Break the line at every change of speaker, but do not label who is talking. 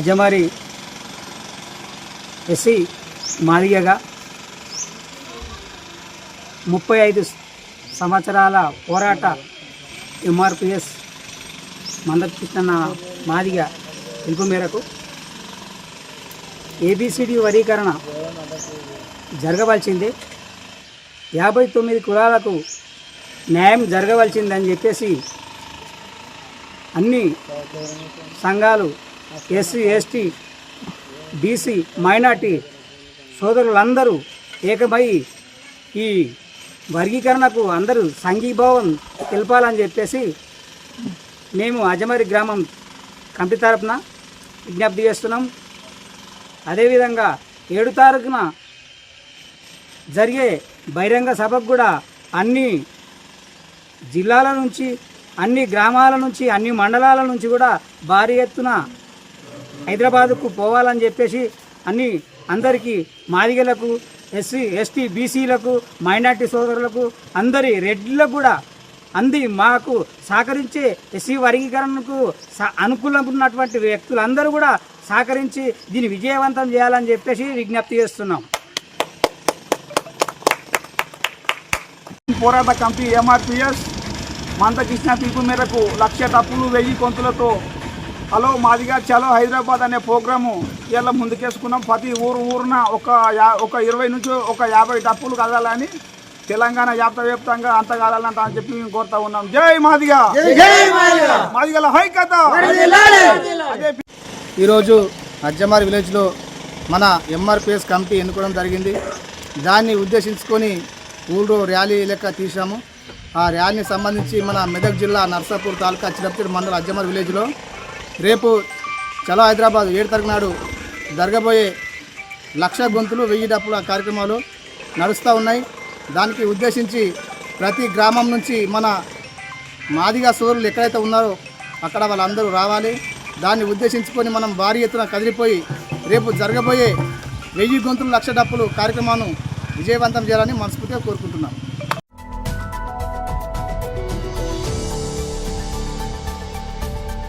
అజమారి SC మాదిగగా 35 సంవత్సరాల పోరాట ఎంఆర్పిఎస్ మందకృష్ణ మాదిగ పిలుపు మేరకు ఏబిసిడి వర్గీకరణ జరగవలసిందే, 59 కులాలకు న్యాయం జరగవలసిందని చెప్పేసి అన్ని సంఘాలు ఎస్సీ ఎస్టీ బీసీ మైనార్టీ సోదరులందరూ ఏకమై ఈ వర్గీకరణకు అందరూ సంఘీభావం తెలపాలని చెప్పేసి మేము అజమారి గ్రామం కమిటీ తరపున విజ్ఞప్తి చేస్తున్నాం. అదేవిధంగా 7 తారీఖున జరిగే బహిరంగ సభకు కూడా అన్ని జిల్లాల నుంచి, అన్ని గ్రామాల నుంచి, అన్ని మండలాల నుంచి కూడా భారీ ఎత్తున హైదరాబాదుకు పోవాలని చెప్పేసి అందరికీ మాదిగలకు, ఎస్సీ ఎస్టీ బీసీలకు, మైనార్టీ సోదరులకు, అందరి రెడ్లకు కూడా మాకు సహకరించే ఎస్సీ వర్గీకరణకు అనుకూలంగా ఉన్నటువంటి వ్యక్తులందరూ కూడా సహకరించి దీన్ని విజయవంతం చేయాలని చెప్పేసి విజ్ఞప్తి చేస్తున్నాం.
పోరాట కమిటీ ఎంఆర్పిఎస్ మందకృష్ణ పిలుపు మేరకు 1,00,000 డప్పులు 1000 గొంతులతో హలో మాదిగా చలో హైదరాబాద్ అనే ప్రోగ్రాము ఇలా ముందుకేసుకున్నాం. ప్రతి ఊరున ఒక 20 నుంచి ఒక 50 డప్పులు కదలాలని, తెలంగాణ వ్యాప్తంగా అంత కావాలంట అని చెప్పి మేము కోరుతా ఉన్నాం. జై మాదిగా, మాదిగల హైకత.
ఈరోజు అజ్జమారి విలేజ్లో మన ఎంఆర్పిఎస్ కమిటీ ఎన్నుకోవడం జరిగింది. దాన్ని ఉద్దేశించుకొని ఊళ్ళో ర్యాలీ లెక్క తీసాము. ఆ ర్యాలీని సంబంధించి మన మెదక్ జిల్లా నర్సాపూర్ తాలూకా చిరపతిరి మండల అజ్జమారి విలేజ్లో రేపు చలో హైదరాబాద్ 7 తారీఖు నాడు జరగబోయే 1,00,000 గొంతులు 1000 డప్పుల కార్యక్రమాలు నడుస్తూ ఉన్నాయి. దానికి ఉద్దేశించి ప్రతి గ్రామం నుంచి మన మాదిగా సోదరులు ఎక్కడైతే ఉన్నారో అక్కడ వాళ్ళందరూ రావాలి. దాన్ని ఉద్దేశించుకొని మనం భారీ ఎత్తున కదిలిపోయి రేపు జరగబోయే 1000 గొంతులు 1,00,000 డప్పులు కార్యక్రమాన్ని విజయవంతం చేయాలని మనస్ఫూర్తిగా కోరుకుంటున్నాం.